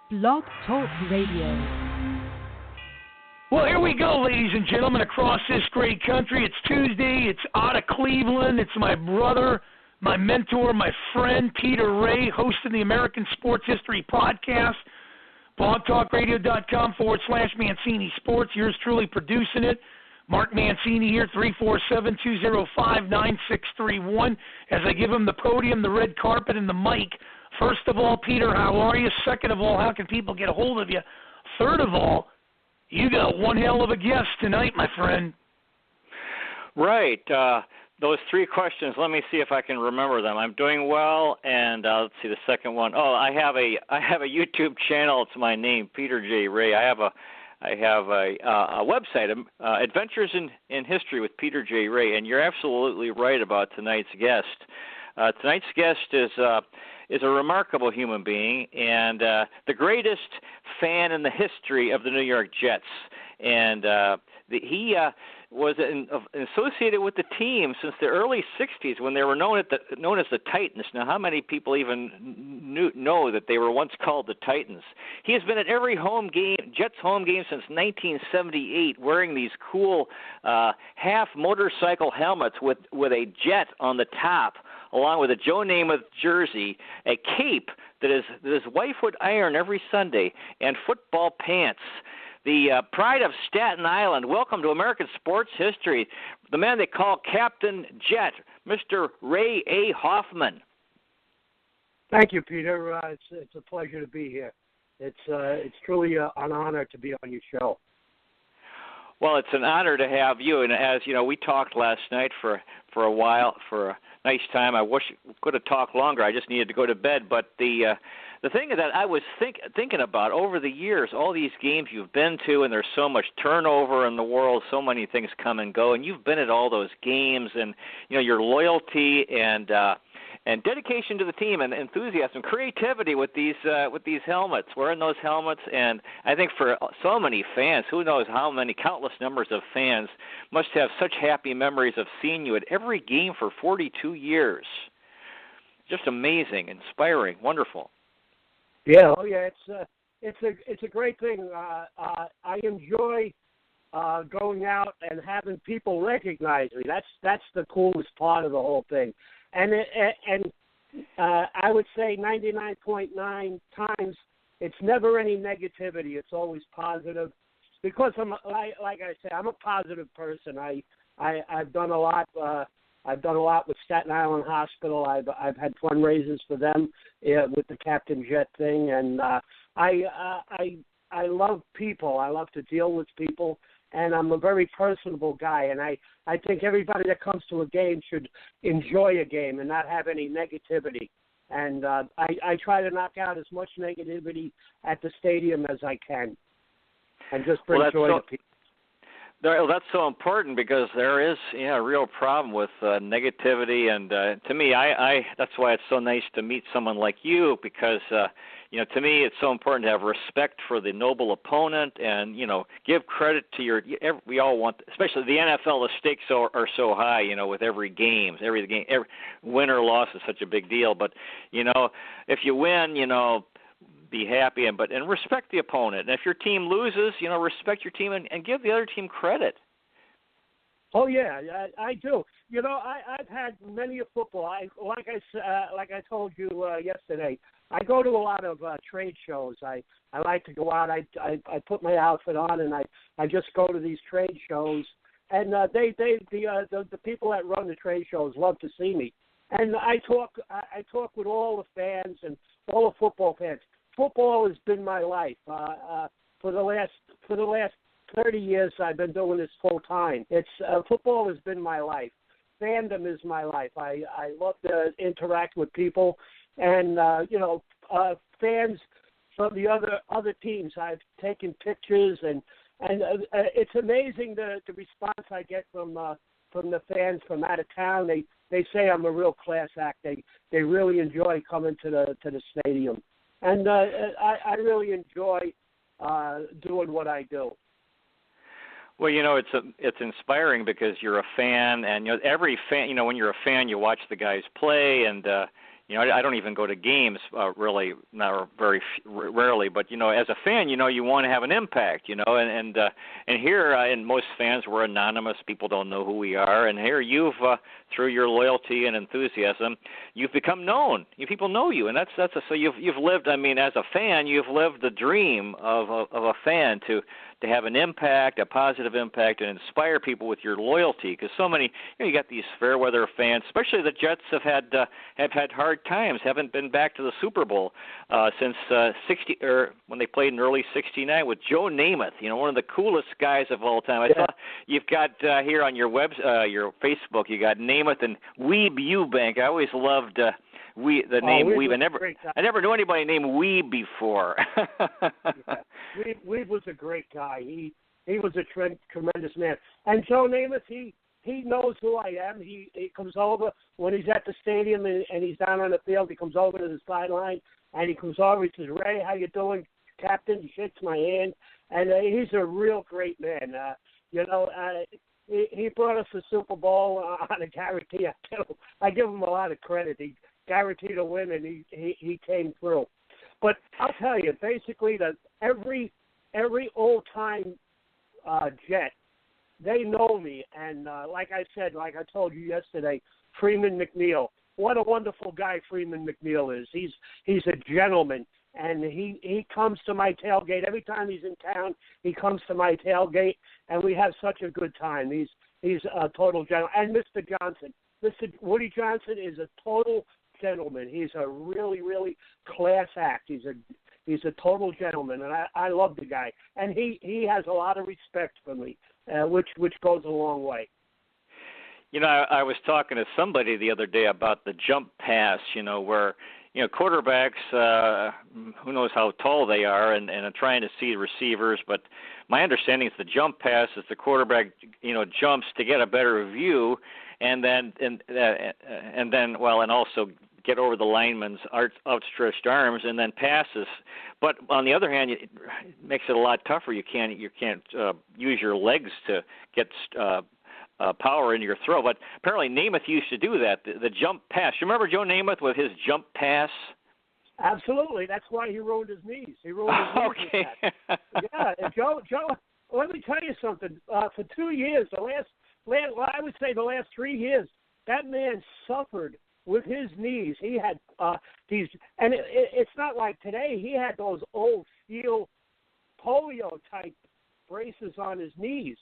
Blog Talk Radio. Well, here we go, ladies and gentlemen, across this great country. It's Tuesday. It's out of Cleveland. It's my brother, my mentor, my friend, Peter Ray, hosting the American Sports History Podcast. BlogTalkRadio.com/Mancini Sports. Yours truly producing it. Mark Mancini here, 347-205-9631. As I give him the podium, the red carpet, and the mic. First of all, Peter, how are you? Second of all, how can people get a hold of you? Third of all, you got one hell of a guest tonight, my friend. Right. Those three questions, let me see if I can remember them. I'm doing well, and let's see the second one. Oh, I have a YouTube channel. It's my name, Peter J. Ray. I have a website, Adventures in History with Peter J. Ray, and you're absolutely right about tonight's guest. Tonight's guest is a remarkable human being and the greatest fan in the history of the New York Jets. And he was associated with the team since the early 60s when they were known as the Titans. Now, how many people even know that they were once called the Titans? He has been at every Jets home game since 1978, wearing these cool half motorcycle helmets with a jet on the top, along with a Joe Namath jersey, a cape that his wife would iron every Sunday, and football pants. The pride of Staten Island. Welcome to American sports history. The man they call Captain Jet, Mr. Ray A. Hoffman. Thank you, Peter. It's a pleasure to be here. It's truly an honor to be on your show. Well, it's an honor to have you. And as you know, we talked last night for a while, for a nice time. I wish we could have talked longer. I just needed to go to bed. But the thing that I was thinking about over the years, all these games you've been to, and there's so much turnover in the world, so many things come and go, and you've been at all those games, and you know your loyalty and dedication to the team and enthusiasm, creativity with these helmets, wearing those helmets, and I think for so many fans, who knows how many, countless numbers of fans must have such happy memories of seeing you at every game for 42 years. Just amazing, inspiring, wonderful. Yeah, it's a great thing. I enjoy going out and having people recognize me. That's the coolest part of the whole thing. And I would say 99.9 times it's never any negativity. It's always positive because like I say, I'm a positive person. I've done a lot. I've done a lot with Staten Island Hospital. I've had fundraisers for them with the Captain Jet thing, and I love people. I love to deal with people, and I'm a very personable guy. And I think everybody that comes to a game should enjoy a game and not have any negativity. And I try to knock out as much negativity at the stadium as I can, and just bring joy to people. That's so important because there is a real problem with negativity, and to me, that's why it's so nice to meet someone like you because to me it's so important to have respect for the noble opponent and give credit to we all want, especially the NFL, the stakes are so high, with every game, every win or loss is such a big deal, but if you win, be happy and respect the opponent. And if your team loses, respect your team and give the other team credit. Oh yeah, I do. I've had many a football. Like I told you yesterday, I go to a lot of trade shows. I like to go out. I put my outfit on and I just go to these trade shows. And the people that run the trade shows love to see me. And I talk with all the fans and all the football fans. Football has been my life. For the last 30 years, I've been doing this full time. Football has been my life. Fandom is my life. I love to interact with people, and fans from the other teams. I've taken pictures, and it's amazing the response I get from the fans from out of town. They say I'm a real class act. They really enjoy coming to the stadium. And I really enjoy doing what I do. Well, it's inspiring because you're a fan, and every fan, when you're a fan, you watch the guys play, and I don't even go to games really, not very rarely. But as a fan, you want to have an impact. And here, and most fans, we're anonymous. People don't know who we are. And here, you've through your loyalty and enthusiasm, you've become known. People know you, and so you've lived. I mean, as a fan, you've lived the dream of a fan to have an impact, a positive impact, and inspire people with your loyalty. Because so many, you got these fair weather fans, especially the Jets have had hard times, haven't been back to the Super Bowl since when they played in early '69 with Joe Namath, one of the coolest guys of all time. I saw you've got here on your your Facebook, you got Namath and Weeb Eubank. I always loved the name Weeb. I never knew anybody named Weeb before. Weeb was a great guy. He was a tremendous man. And Joe Namath, he knows who I am. He comes over when he's at the stadium and he's down on the field. He comes over to the sideline and he comes over. He says, "Ray, how you doing, Captain?" He shakes my hand, and he's a real great man. He brought us the Super Bowl on a guarantee. I give him a lot of credit. He guaranteed a win, and he came through. But I'll tell you, basically, that every old-time Jet, they know me. And like I said, like I told you yesterday, Freeman McNeil, what a wonderful guy Freeman McNeil is. He's a gentleman, and he comes to my tailgate. Every time he's in town, he comes to my tailgate, and we have such a good time. He's a total gentleman. And Mr. Johnson, Mr. Woody Johnson is a total gentleman. He's a really, really class act. He's a total gentleman, and I love the guy. And he has a lot of respect for me, which goes a long way. I was talking to somebody the other day about the jump pass, where quarterbacks, who knows how tall they are, and are trying to see receivers. But my understanding is the jump pass is the quarterback, jumps to get a better view, and also get over the lineman's outstretched arms, and then passes. But on the other hand, it makes it a lot tougher. You can't use your legs to get power into your throw. But apparently Namath used to do that, the jump pass. You remember Joe Namath with his jump pass? Absolutely. That's why he ruined his knees. He ruined his knees. Okay. Yeah, Joe, let me tell you something. For 2 years, I would say the last 3 years, that man suffered with his knees. He had these, and it's not like today. He had those old steel polio-type braces on his knees.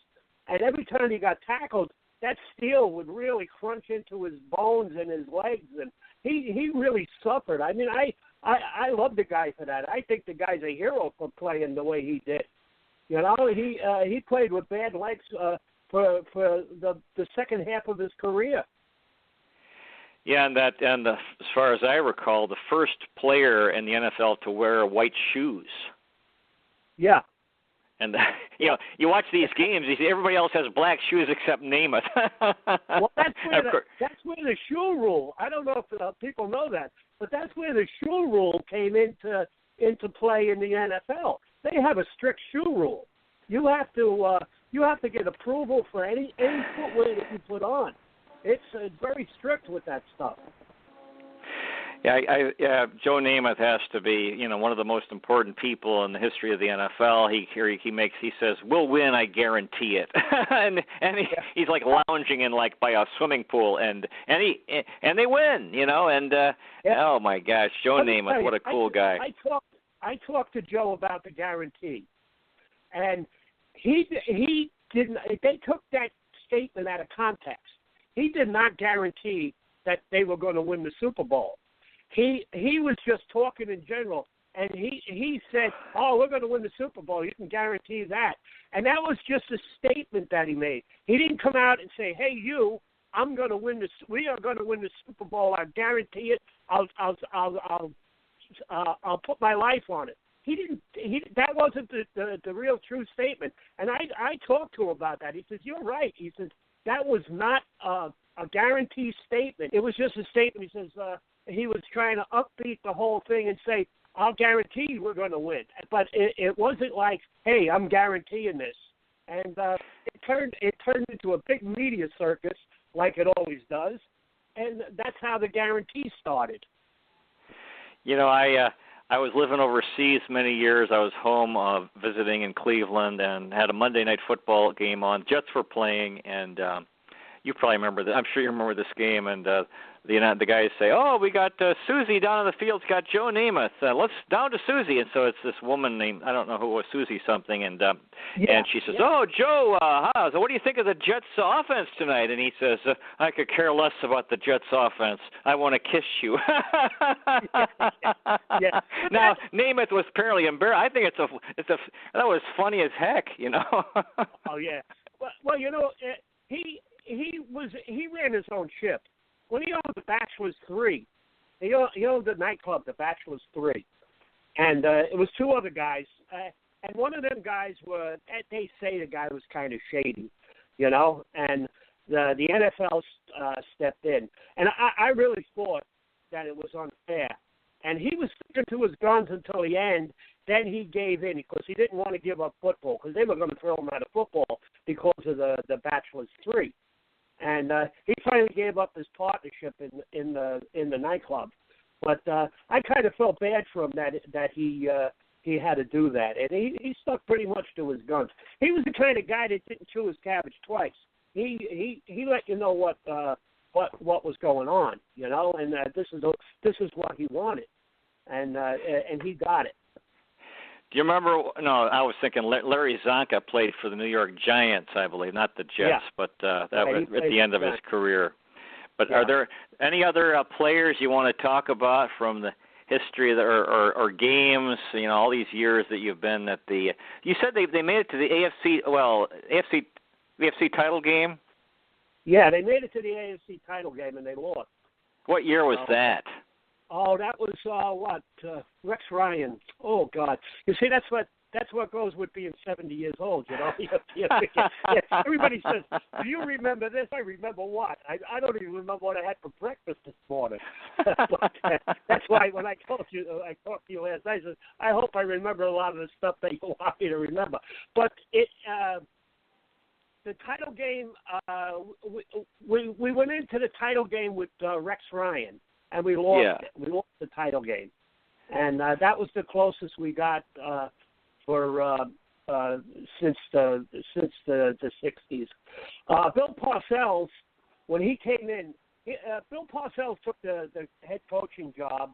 And every time he got tackled, that steel would really crunch into his bones and his legs, and he really suffered. I mean, I love the guy for that. I think the guy's a hero for playing the way he did. He played with bad legs for the second half of his career. Yeah, and as far as I recall, the first player in the NFL to wear white shoes. Yeah. And you watch these games, you see everybody else has black shoes except Namath. Well, that's where the shoe rule. I don't know if people know that, but that's where the shoe rule came into play in the NFL. They have a strict shoe rule. You have to get approval for any footwear that you put on. It's very strict with that stuff. Yeah, Joe Namath has to be, one of the most important people in the history of the NFL. He says, "We'll win, I guarantee it," he's like lounging in by a swimming pool, and they win, oh my gosh, Joe Namath, what a cool guy. I talked to Joe about the guarantee, and he didn't. They took that statement out of context. He did not guarantee that they were going to win the Super Bowl. He was just talking in general, and he said, "Oh, we're going to win the Super Bowl. You can guarantee that." And that was just a statement that he made. He didn't come out and say, "Hey, we are going to win the Super Bowl. I guarantee it. I'll put my life on it." He didn't. That wasn't the real true statement. And I talked to him about that. He says, "You're right." He says, "That was not a guarantee statement. It was just a statement." He says he was trying to upbeat the whole thing and say, "I'll guarantee we're going to win." But it wasn't like, "Hey, I'm guaranteeing this." And it turned into a big media circus, like it always does. And that's how the guarantee started. I was living overseas many years. I was home visiting in Cleveland and had a Monday night football game on. Jets were playing, and you probably remember that. I'm sure you remember this game. And the guys say, "Oh, we got Susie down on the field's got Joe Namath. Let's down to Susie." And so it's this woman named, I don't know who it was, Susie something, and she says, "Oh, Joe, so what do you think of the Jets' offense tonight?" And he says, "I could care less about the Jets' offense. I want to kiss you." Yeah. Now Namath was apparently embarrassed. I think that was funny as heck, Oh yeah. Well, he ran his own ship. When he owned the Bachelor's 3, he owned the nightclub, the Bachelor's 3, and it was two other guys, and one of them guys they say the guy was kind of shady, and the NFL stepped in, and I really thought that it was unfair, and he was sticking to his guns until the end. Then he gave in because he didn't want to give up football because they were going to throw him out of football because of the Bachelor's 3. And he finally gave up his partnership in the nightclub, but I kind of felt bad for him that he had to do that, and he stuck pretty much to his guns. He was the kind of guy that didn't chew his cabbage twice. He let you know what was going on, and this is what he wanted, and he got it. Do you remember? No, I was thinking Larry Zonka played for the New York Giants, I believe, not the Jets, yeah. But that was at the end of his career. But yeah. Are there any other players you want to talk about from the history of or games? All these years that you've been at the. You said they made it to the AFC title game. Yeah, they made it to the AFC title game and they lost. What year was that? Oh, that was Rex Ryan. Oh God! You see, that's what goes with being 70 years old. Everybody says, "Do you remember this?" I remember what? I don't even remember what I had for breakfast this morning. But that's why when I talked to you last night, I said, I hope I remember a lot of the stuff that you want me to remember. But the title game, we went into the title game with Rex Ryan. And we lost it. We lost the title game, and that was the closest we got since the 60s. Bill Parcells, when he came in, Bill Parcells took the head coaching job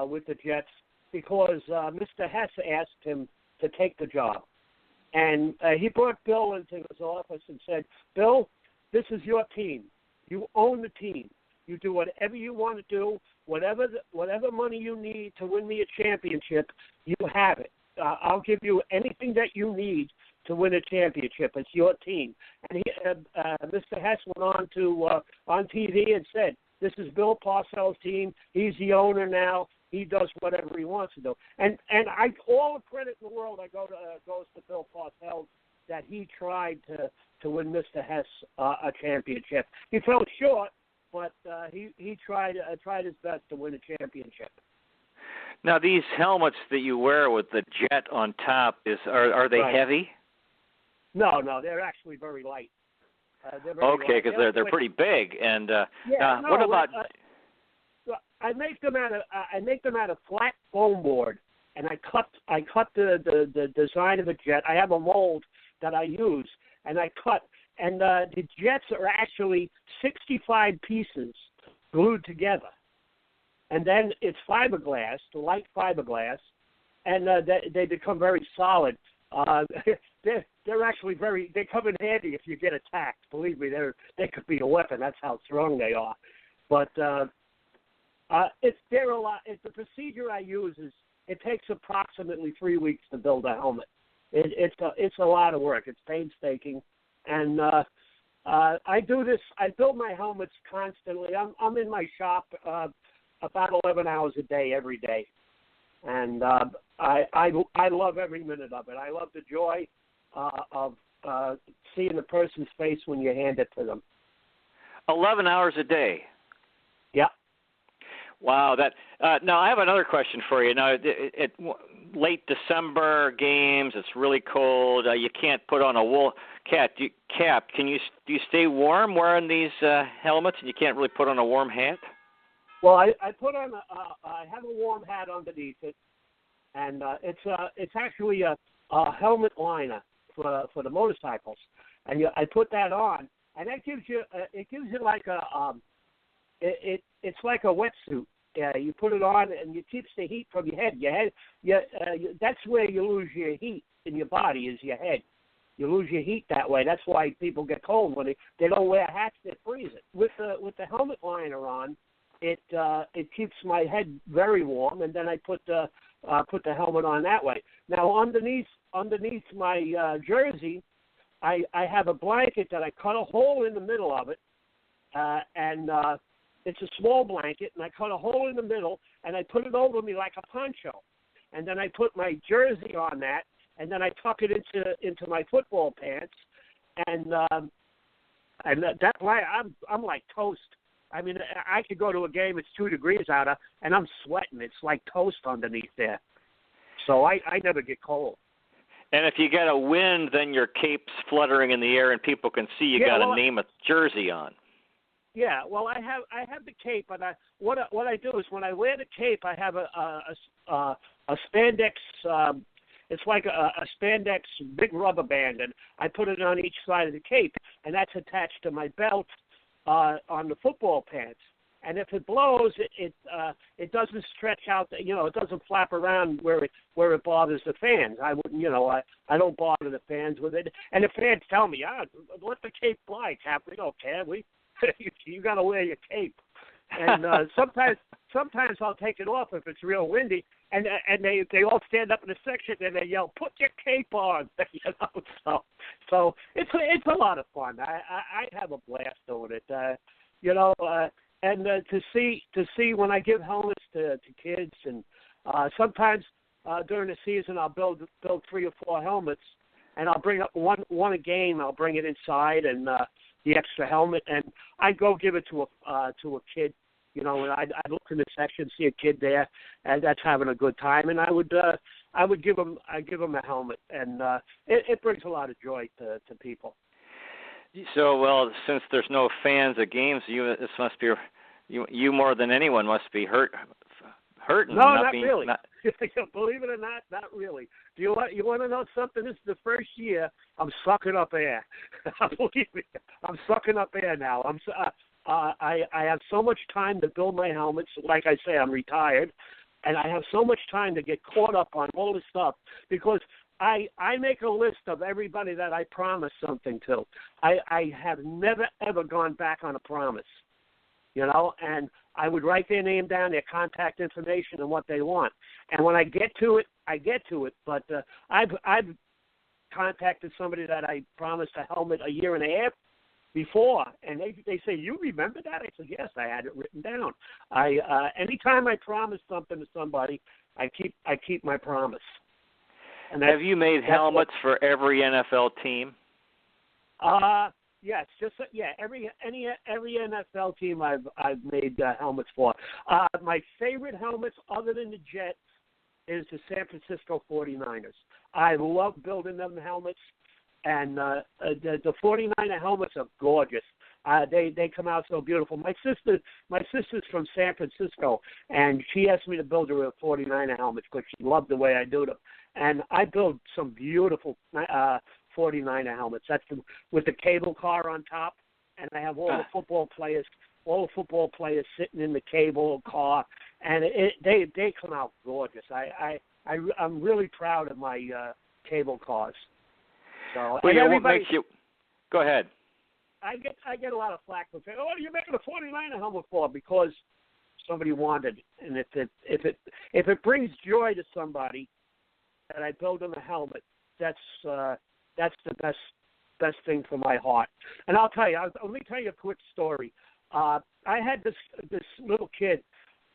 with the Jets because Mr. Hess asked him to take the job, and he brought Bill into his office and said, "Bill, this is your team. You own the team. You do whatever you want to do, whatever money you need to win me a championship, you have it. I'll give you anything that you need to win a championship. It's your team." And Mr. Hess went on to on TV and said, "This is Bill Parcells' team. He's the owner now. He does whatever he wants to do." And all the credit in the world goes to Bill Parcells that he tried to win Mr. Hess a championship. He fell short. But he tried his best to win a championship. Now, these helmets that you wear with the jet on top, are they heavy? No, they're actually very light. Okay, because they're pretty big. And what about? I make them out of flat foam board, and I cut the design of the jet. I have a mold that I use, and I cut. And the jets are actually 65 pieces glued together. And then it's fiberglass, light fiberglass, and they become very solid. They're actually they come in handy if you get attacked. Believe me, they could be a weapon. That's how strong they are. But the procedure I use is it takes approximately 3 weeks to build a helmet. It's a lot of work. It's painstaking. And I do this. I build my helmets constantly. I'm in my shop about 11 hours a day, every day, and I love every minute of it. I love the joy of seeing the person's face when you hand it to them. 11 hours a day. Yeah. Wow. That. Now I have another question for you. Now, late December games. It's really cold. You can't put on a wool cap. Do you stay warm wearing these helmets, and you can't really put on a warm hat? Well, I put on I have a warm hat underneath it, and it's actually a helmet liner for the motorcycles, and I put that on, and that gives you like it's like a wetsuit. You put it on, and it keeps the heat from your head. That's where you lose your heat in your body, is your head. You lose your heat that way. That's why people get cold when they don't wear hats. They freeze it. With the helmet liner on, it keeps my head very warm, and then I put the helmet on that way. Now underneath my jersey, I have a blanket that I cut a hole in the middle of it, and it's a small blanket, and I cut a hole in the middle, and I put it over me like a poncho, and then I put my jersey on that. And then I tuck it into my football pants, and that way I'm like toast. I mean, I could go to a game, it's 2 degrees out, and I'm sweating. It's like toast underneath there. So I never get cold. And if you get a wind, then your cape's fluttering in the air, and people can see you got a name a jersey on. Yeah, well, I have the cape, but what I do is when I wear the cape, I have a spandex. It's like a spandex big rubber band, and I put it on each side of the cape, and that's attached to my belt on the football pants. And if it blows, it doesn't stretch out. It doesn't flap around where it bothers the fans. I wouldn't, I don't bother the fans with it. And the fans tell me, let the cape fly, Cap. We don't care. You got to wear your cape. And sometimes I'll take it off if it's real windy. And they all stand up in the section and they yell, "Put your cape on!" So it's a lot of fun. I have a blast doing it. And to see when I give helmets to kids, and sometimes during the season I'll build 3 or 4 helmets, and I'll bring up one a game. I'll bring it inside and the extra helmet, and I go give it to a kid. And I'd look in the section, see a kid there, and that's having a good time, and I would give him a helmet, and it brings a lot of joy to people. So, well, since there's no fans at games, this must be you more than anyone must be hurting. No, not really. Believe it or not really. Do you want to know something? This is the first year I'm sucking up air. Believe me, I'm sucking up air now. I have so much time to build my helmets. Like I say, I'm retired, and I have so much time to get caught up on all this stuff because I make a list of everybody that I promise something to. I have never, ever gone back on a promise, and I would write their name down, their contact information, and what they want. And when I get to it, I get to it. But I've contacted somebody that I promised a helmet a year and a half before, and they say, "You remember that?" I said, "Yes, I had it written down." Anytime I promise something to somebody, I keep my promise. And have you made helmets for every NFL team? Yes, every NFL team I've made helmets for. My favorite helmets, other than the Jet, is the San Francisco 49ers. I love building them helmets. And the 49er helmets are gorgeous. They come out so beautiful. My sister's from San Francisco, and she asked me to build her a 49er helmet because she loved the way I do them. And I build some beautiful 49er helmets. That's with the cable car on top, and I have all the football players sitting in the cable car, and they come out gorgeous. I'm really proud of my cable cars. So, well, what makes you? Go ahead. I get a lot of flack for saying, "Oh, you're making a 49er helmet for?" Because somebody wanted, and if it brings joy to somebody that I build them a helmet, that's the best thing for my heart. And I'll tell you, let me tell you a quick story. I had this little kid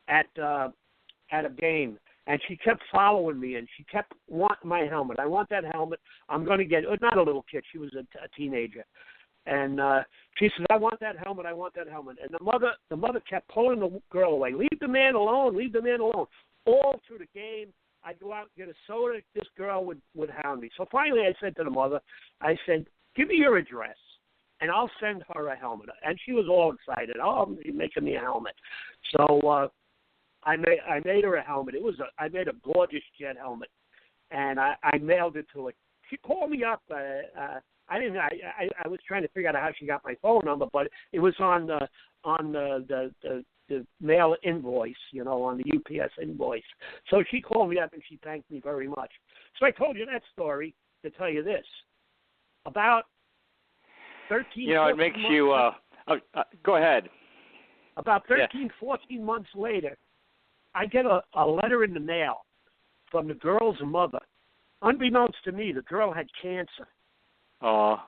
at a game. And she kept following me, and she kept wanting my helmet. I want that helmet. I'm going to get it. Not a little kid. She was a teenager. And she said, I want that helmet. I want that helmet. And the mother kept pulling the girl away. Leave the man alone. Leave the man alone. All through the game, I'd go out and get a soda. This girl would hound me. So finally I said to the mother, I said, give me your address. and I'll send her a helmet. And she was all excited. Oh, you're making me a helmet. So I made her a helmet. I made a gorgeous jet helmet, and I mailed it to her. She called me up. I was trying to figure out how she got my phone number, but it was on the mail invoice, on the UPS invoice. So she called me up and she thanked me very much. So I told you that story to tell you this. About 13 it makes you go ahead. About 13, 14 months later, I get a letter in the mail from the girl's mother. Unbeknownst to me, the girl had cancer. Oh.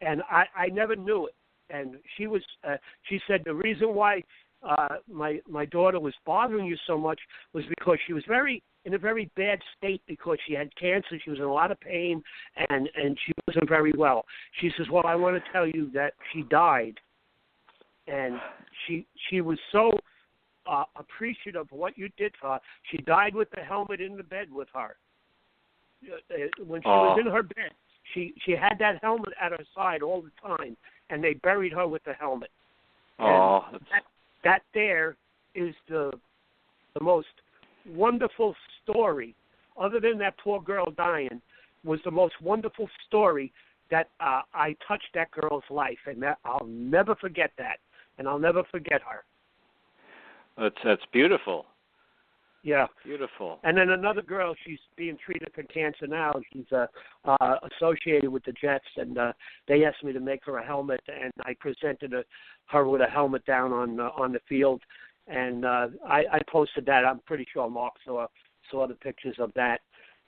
And I never knew it. And she said the reason why my daughter was bothering you so much was because she was in a very bad state because she had cancer. She was in a lot of pain, and she wasn't very well. She says, well, I want to tell you that she died. And she was so appreciative of what you did for her. She died with the helmet in the bed with her. When she was in her bed, she had that helmet at her side all the time, and they buried her with the helmet. Oh, that there is the most wonderful story, other than that poor girl dying, was the most wonderful story that I touched that girl's life, and I'll never forget that, and I'll never forget her. That's beautiful. Yeah. Beautiful. And then another girl, she's being treated for cancer now. She's associated with the Jets, and they asked me to make her a helmet, and I presented her with a helmet down on the field, and I posted that. I'm pretty sure Mark saw the pictures of that,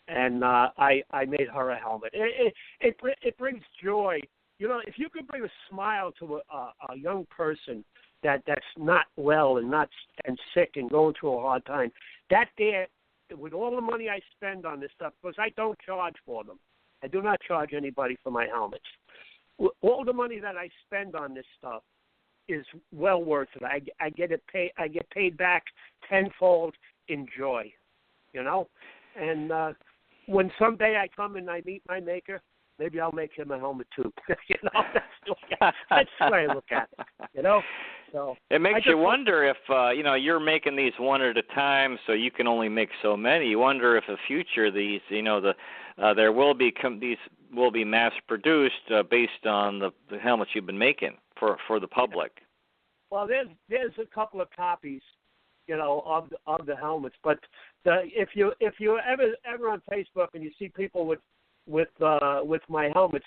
and I made her a helmet. It brings joy. If you could bring a smile to a young person that's not well and sick and going through a hard time, that there, with all the money I spend on this stuff, because I don't charge for them. I do not charge anybody for my helmets. All the money that I spend on this stuff is well worth it. I get paid back tenfold in joy, And when someday I come and I meet my maker, maybe I'll make him a helmet too. That's the way I look at it. So it makes you wonder if you're making these one at a time, so you can only make so many. You wonder if in the future these there will be these will be mass produced based on the helmets you've been making for the public. Well, there's a couple of copies, of the helmets, but if you're ever on Facebook and you see people with my helmets,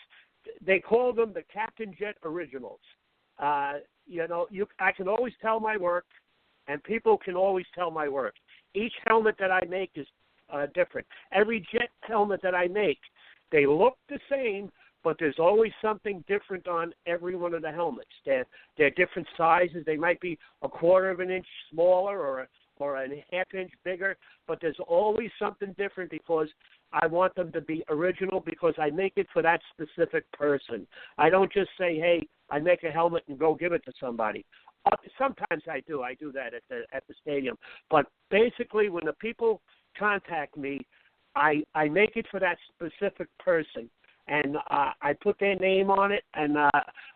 they call them the Captain Jet Originals. I can always tell my work, and people can always tell my work. Each helmet that I make is different. Every jet helmet that I make, they look the same, but there's always something different on every one of the helmets. They're different sizes. They might be a quarter of an inch smaller or a half inch bigger, but there's always something different because I want them to be original, because I make it for that specific person. I don't just say, hey, I make a helmet and go give it to somebody. Sometimes I do. I do that at the stadium. But basically, when the people contact me, I make it for that specific person, and I put their name on it. And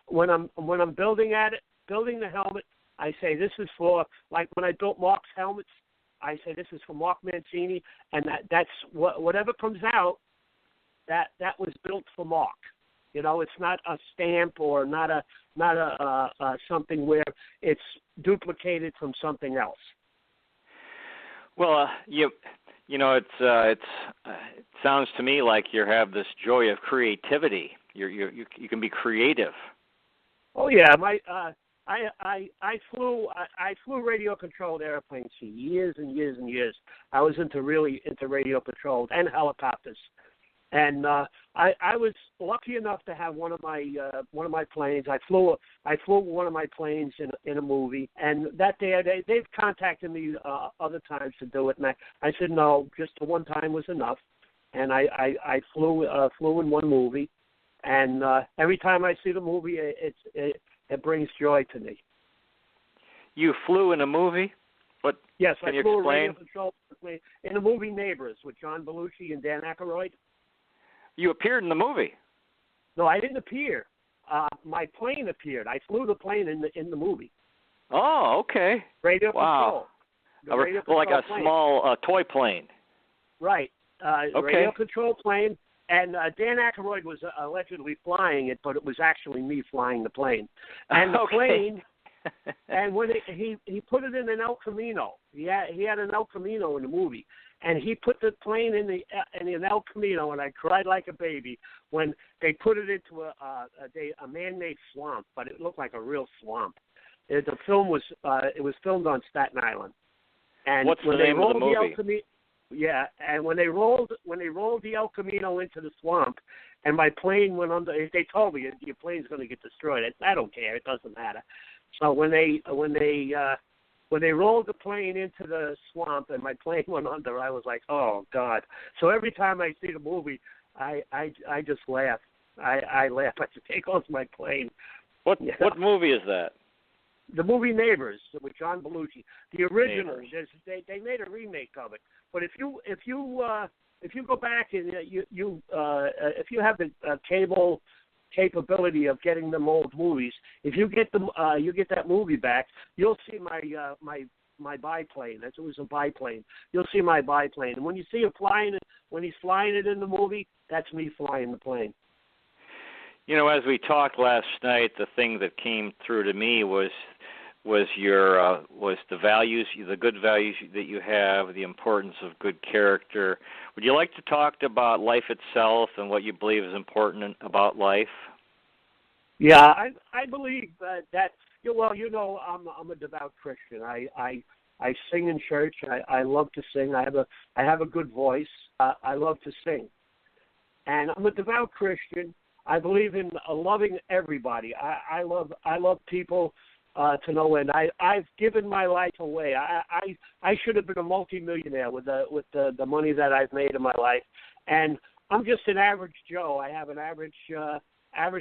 when I'm building the helmet, I say this is for, like when I built Mark's helmets, I say this is for Mark Mancini, and that's whatever comes out, that was built for Mark. It's not a stamp or not a something where it's duplicated from something else. Well, it sounds to me like you have this joy of creativity. You can be creative. Oh yeah, I flew radio controlled airplanes for years and years and years. I was into radio controlled and helicopters, and I was lucky enough to have one of my planes. I flew one of my planes in a movie, and that day they've contacted me other times to do it, and I said no, just the one time was enough, and I flew in one movie, and every time I see the movie, it brings joy to me. You flew in a movie? What? Yes, can I you flew explain? a radio control in the movie Neighbors with John Belushi and Dan Aykroyd. You appeared in the movie? No, I didn't appear. my plane appeared. I flew the plane in the movie. Oh, okay. Radio Wow. Control. Radio Well, like Control a plane. small toy plane. Right. Okay. Radio Control plane. And Dan Aykroyd was allegedly flying it, but it was actually me flying the plane. And the plane, and when he put it in an El Camino. He had an El Camino in the movie, and he put the plane in an El Camino, and I cried like a baby when they put it into a man-made swamp, but it looked like a real swamp. The film was it was filmed on Staten Island. And what's when the name of the movie? El Camino, yeah, and when they rolled the El Camino into the swamp, and my plane went under, they told me your plane's going to get destroyed. I don't care; it doesn't matter. So when they rolled the plane into the swamp and my plane went under, I was like, oh God! So every time I see the movie, I just laugh. I laugh. I say, there goes my plane. What movie is that? The movie Neighbors with John Belushi. The original. They made a remake of it. But if you go back and if you have the cable capability of getting them old movies, if you get them you get that movie back, you'll see my biplane. It was a biplane. You'll see my biplane. And when you see him flying it, when he's flying it in the movie, that's me flying the plane. You know, as we talked last night, the thing that came through to me was your was the values, the good values that you have, the importance of good character. Would you like to talk about life itself and what you believe is important about life? Yeah, I believe that. Well, you know, I'm a devout Christian. I sing in church. I love to sing. I have a good voice. I love to sing, and I'm a devout Christian. I believe in loving everybody. I love people to no end. I've given my life away. I should have been a multimillionaire with the money that I've made in my life, and I'm just an average Joe. I have an average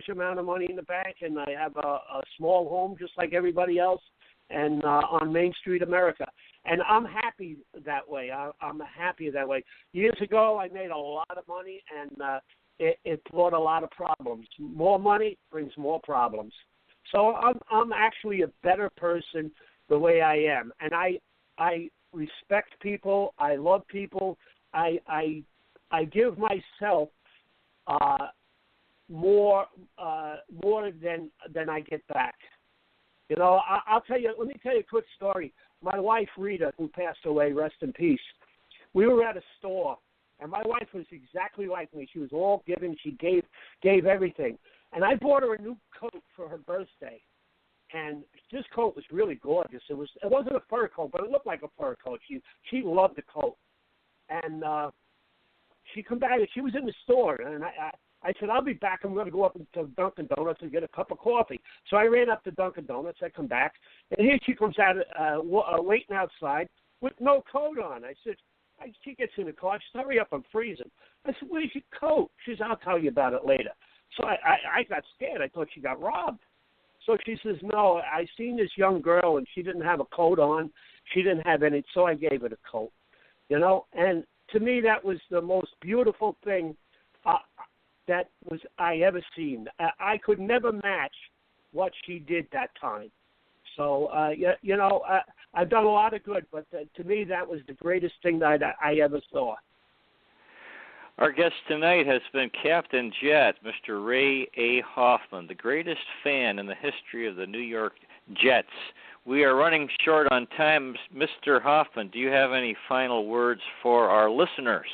amount of money in the bank, and I have a small home just like everybody else, and on Main Street, America. And I'm happy that way. I'm happy that way. Years ago, I made a lot of money, and it brought a lot of problems. More money brings more problems. So I'm actually a better person the way I am, and I respect people. I love people. I give myself more than I get back. You know, I'll tell you. Let me tell you a quick story. My wife Rita, who passed away, rest in peace. We were at a store. And my wife was exactly like me. She was all giving. She gave everything. And I bought her a new coat for her birthday. And this coat was really gorgeous. It wasn't a fur coat, but it looked like a fur coat. She loved the coat. And she come back, and she was in the store. And I said, I'll be back. I'm going to go up to Dunkin' Donuts and get a cup of coffee. So I ran up to Dunkin' Donuts. I come back. And here she comes out waiting outside with no coat on. I said, she gets in the car. She says, hurry up, I'm freezing. I said, where's your coat? She says, I'll tell you about it later. So I got scared. I thought she got robbed. So she says, no, I seen this young girl, and she didn't have a coat on. She didn't have any, so I gave her the coat. You know, and to me that was the most beautiful thing that I ever seen. I could never match what she did that time. So, you know, I've done a lot of good, but to me that was the greatest thing that I ever saw. Our guest tonight has been Captain Jet, Mr. Ray A. Hoffman, the greatest fan in the history of the New York Jets. We are running short on time. Mr. Hoffman, do you have any final words for our listeners?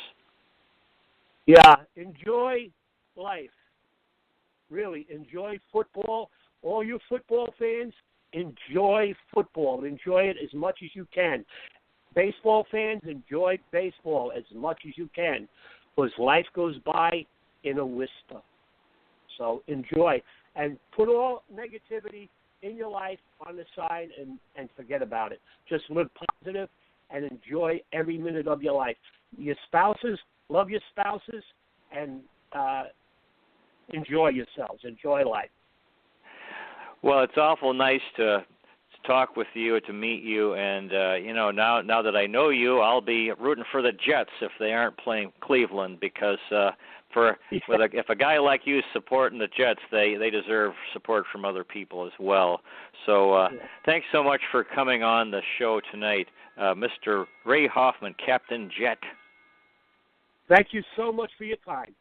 Yeah, enjoy life. Really, enjoy football. All you football fans, enjoy football. Enjoy it as much as you can. Baseball fans, enjoy baseball as much as you can, because life goes by in a whisper. So enjoy. And put all negativity in your life on the side and forget about it. Just live positive and enjoy every minute of your life. Your spouses, love your spouses, and enjoy yourselves. Enjoy life. Well, it's awful nice to talk with you, to meet you, and now that I know you, I'll be rooting for the Jets if they aren't playing Cleveland, because if a guy like you is supporting the Jets, they deserve support from other people as well. So thanks so much for coming on the show tonight, Mr. Ray Hoffman, Captain Jet. Thank you so much for your time.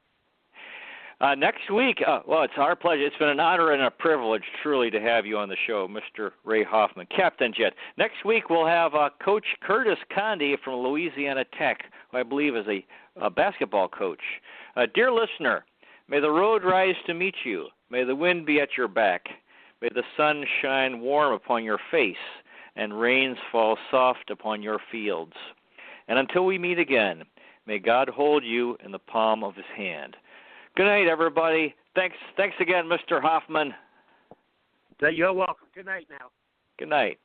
Next week, well, it's our pleasure. It's been an honor and a privilege, truly, to have you on the show, Mr. Ray Hoffman, Captain Jet. Next week, we'll have Coach Curtis Conde from Louisiana Tech, who I believe is a basketball coach. Dear listener, may the road rise to meet you. May the wind be at your back. May the sun shine warm upon your face, and rains fall soft upon your fields. And until we meet again, may God hold you in the palm of his hand. Good night, everybody. Thanks again, Mr. Hoffman. You're welcome. Good night now. Good night.